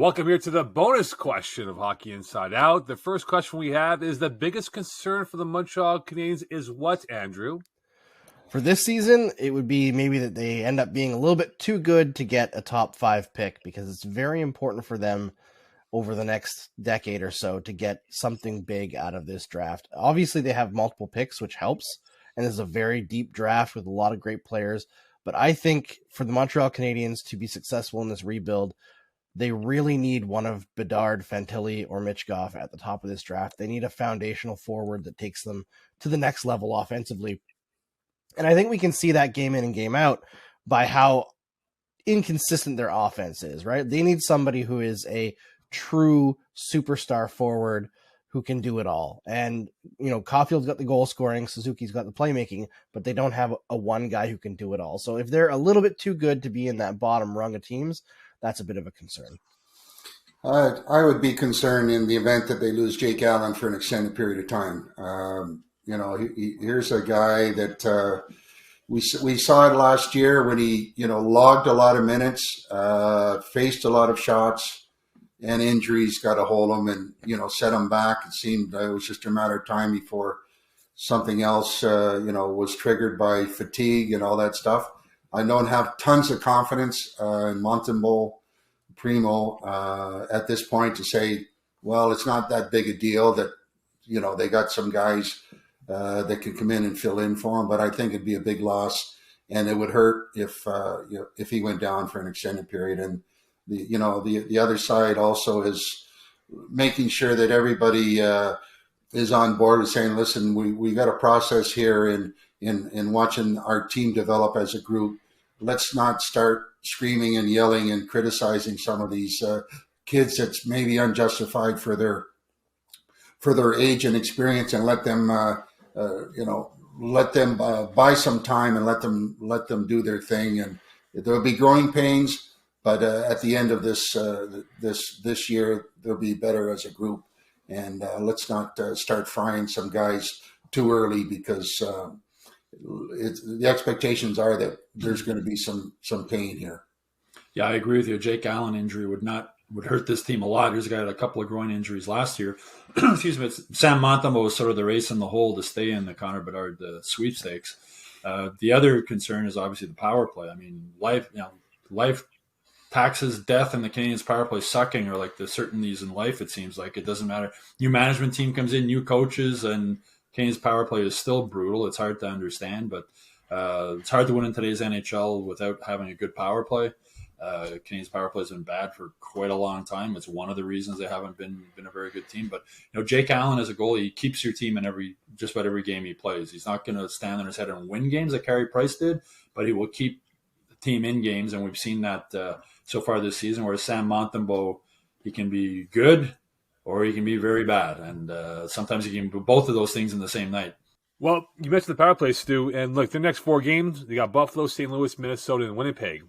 Welcome here to the bonus question of Hockey Inside Out. The first question we have is the biggest concern for the Montreal Canadiens is what, Andrew? For this season, it would be maybe that they end up being a little bit too good to get a top 5 pick, because it's very important for them over the next decade or so to get something big out of this draft. Obviously, they have multiple picks, which helps, and this is a very deep draft with a lot of great players. But I think for the Montreal Canadiens to be successful in this rebuild, they really need one of Bedard, Fantilli, or Michkov at the top of this draft. They need a foundational forward that takes them to the next level offensively. And I think we can see that game in and game out by how inconsistent their offense is, right? They need somebody who is a true superstar forward who can do it all. And, Caulfield's got the goal scoring, Suzuki's got the playmaking, but they don't have a one guy who can do it all. So if they're a little bit too good to be in that bottom rung of teams, that's a bit of a concern. I would be concerned in the event that they lose Jake Allen for an extended period of time. Here's a guy that we saw it last year when he, logged a lot of minutes, faced a lot of shots, and injuries got a hold of him and, set him back. It seemed it was just a matter of time before something else, was triggered by fatigue and all that stuff. I don't have tons of confidence in Montembeault, Primo at this point to say, well, it's not that big a deal that, they got some guys that can come in and fill in for him. But I think it'd be a big loss, and it would hurt if he went down for an extended period. And the other side also is making sure that everybody is on board with saying, listen, we got a process here in watching our team develop as a group. Let's not start screaming and yelling and criticizing some of these kids that's maybe unjustified for their age and experience, and let them buy some time and let them do their thing. And there'll be growing pains, but at the end of this year, they'll be better as a group. And let's not start frying some guys too early, because the expectations are that there's going to be some pain here. Yeah, I agree with you. Jake Allen injury would hurt this team a lot. He's got a couple of groin injuries last year. Excuse me. Sam Montembeault was sort of the race in the hole to stay in the Connor Bedard sweepstakes. The other concern is obviously the power play. I mean, life taxes, death, and the Canadiens power play sucking are like the certainties in life. It seems like it doesn't matter. New management team comes in, new coaches, and Canadiens power play is still brutal. It's hard to understand, but it's hard to win in today's NHL without having a good power play. Canadiens power play has been bad for quite a long time. It's one of the reasons they haven't been a very good team. But Jake Allen as a goalie, he keeps your team in just about every game he plays. He's not going to stand on his head and win games like Carey Price did, but he will keep the team in games, and we've seen that so far this season. Whereas Sam Montembeault, he can be good or he can be very bad, and sometimes he can do both of those things in the same night. Well, you mentioned the power play, Stu, and look, the next 4 games, they got Buffalo, St. Louis, Minnesota, and Winnipeg.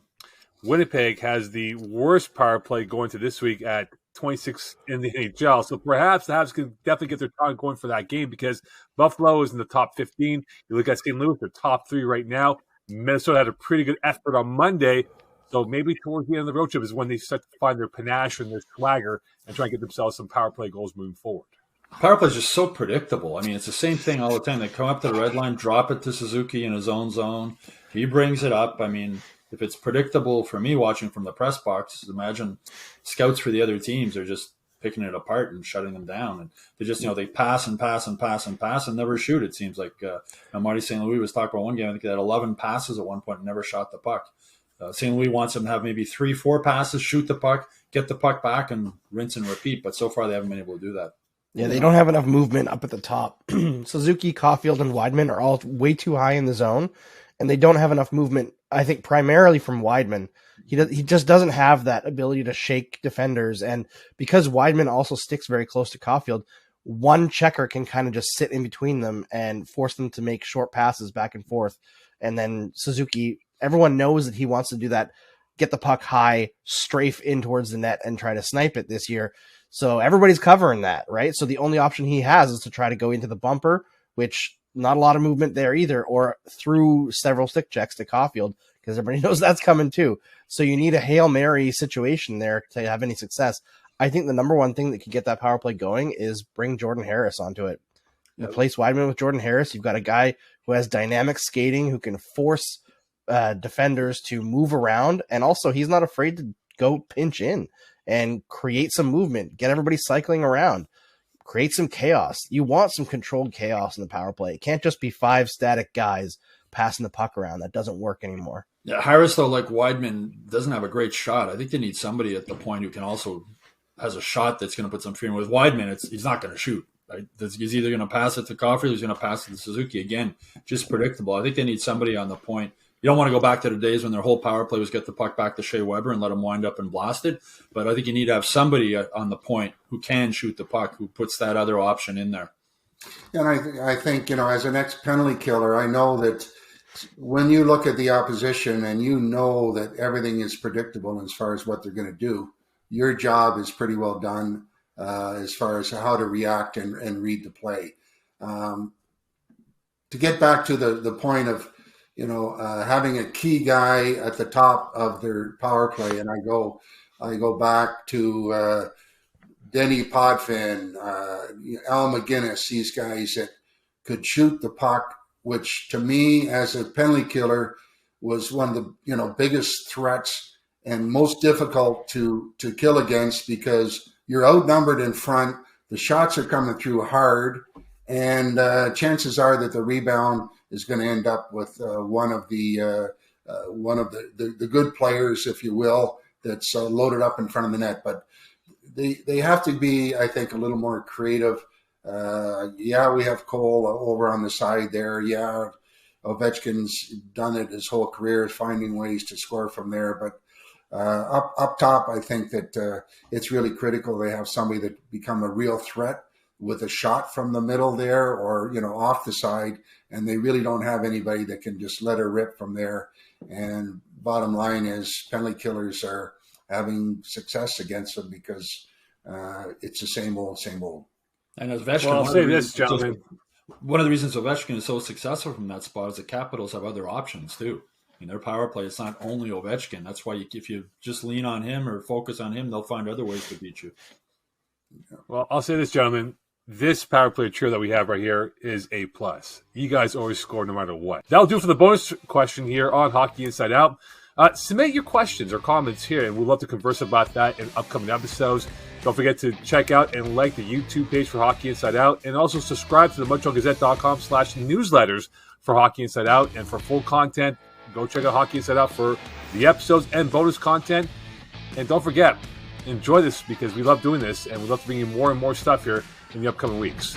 Winnipeg has the worst power play going to this week at 26 in the NHL. So perhaps the Habs can definitely get their time going for that game, because Buffalo is in the top 15. You look at St. Louis, they're top 3 right now. Minnesota had a pretty good effort on Monday. So maybe towards the end of the road trip is when they start to find their panache and their swagger and try and get themselves some power play goals moving forward. Power play is just so predictable. I mean, it's the same thing all the time. They come up to the red line, drop it to Suzuki in his own zone. He brings it up. I mean, if it's predictable for me watching from the press box, imagine scouts for the other teams are just picking it apart and shutting them down. And they just, they pass and pass and pass and pass and never shoot. It seems like Marty St. Louis was talking about one game. I think he had 11 passes at one point and never shot the puck. St. Louis wants them to have maybe 3-4 passes, shoot the puck, get the puck back, and rinse and repeat. But so far, they haven't been able to do that. Yeah, they don't have enough movement up at the top. Suzuki, Caulfield, and Weidman are all way too high in the zone, and they don't have enough movement, I think, primarily from Weidman. He just doesn't have that ability to shake defenders, and because Weidman also sticks very close to Caulfield, one checker can kind of just sit in between them and force them to make short passes back and forth. And then Suzuki, everyone knows that he wants to do that, get the puck high, strafe in towards the net, and try to snipe it this year. So everybody's covering that, right? So the only option he has is to try to go into the bumper, which not a lot of movement there either, or through several stick checks to Caulfield, because everybody knows that's coming too. So you need a Hail Mary situation there to have any success. I think the number one thing that could get that power play going is bring Jordan Harris onto it. Replace Wideman with Jordan Harris. You've got a guy who has dynamic skating, who can force defenders to move around, and also he's not afraid to go pinch in and create some movement, get everybody cycling around, create some chaos. You want some controlled chaos in the power play. It can't just be 5 static guys passing the puck around. That doesn't work anymore. Yeah, Harris, though, like Wideman, doesn't have a great shot. I think they need somebody at the point who can also has a shot that's going to put some fear in. With Wideman, he's not going to shoot. Right? He's either going to pass it to Caulfield or he's going to pass it to Suzuki. Again, just predictable. I think they need somebody on the point. You don't want to go back to the days when their whole power play was get the puck back to Shea Weber and let him wind up and blast it. But I think you need to have somebody on the point who can shoot the puck, who puts that other option in there. And I think, as an ex-penalty killer, I know that when you look at the opposition and you know that everything is predictable as far as what they're going to do, your job is pretty well done as far as how to react and read the play. To get back to the point of, having a key guy at the top of their power play, and I go back to Denny Podfin, Al McGinnis, these guys that could shoot the puck, which to me as a penalty killer was one of the biggest threats and most difficult to kill against, because you're outnumbered in front, the shots are coming through hard, and chances are that the rebound is going to end up with one of the good players, if you will, that's loaded up in front of the net. But they have to be, I think, a little more creative. We have Cole over on the side there. Yeah, Ovechkin's done it his whole career, finding ways to score from there. But up top, I think that it's really critical they have somebody that become a real threat with a shot from the middle there, or off the side, and they really don't have anybody that can just let her rip from there. And bottom line is, penalty killers are having success against them because it's the same old. And as Ovechkin, I'll say this, gentlemen. One of the reasons Ovechkin is so successful from that spot is the Capitals have other options too. In their power play, it's not only Ovechkin. That's why if you just lean on him or focus on him, they'll find other ways to beat you. Well, I'll say this, gentlemen. This power play trio that we have right here is A+. You guys always score no matter what. That'll do for the bonus question here on Hockey Inside Out. Submit your questions or comments here, and we'd love to converse about that in upcoming episodes. Don't forget to check out and like the YouTube page for Hockey Inside Out, and also subscribe to the MontrealGazette.com/newsletters for Hockey Inside Out. And for full content, go check out Hockey Inside Out for the episodes and bonus content. And don't forget, enjoy this, because we love doing this, and we love to bring you more and more stuff here in the upcoming weeks.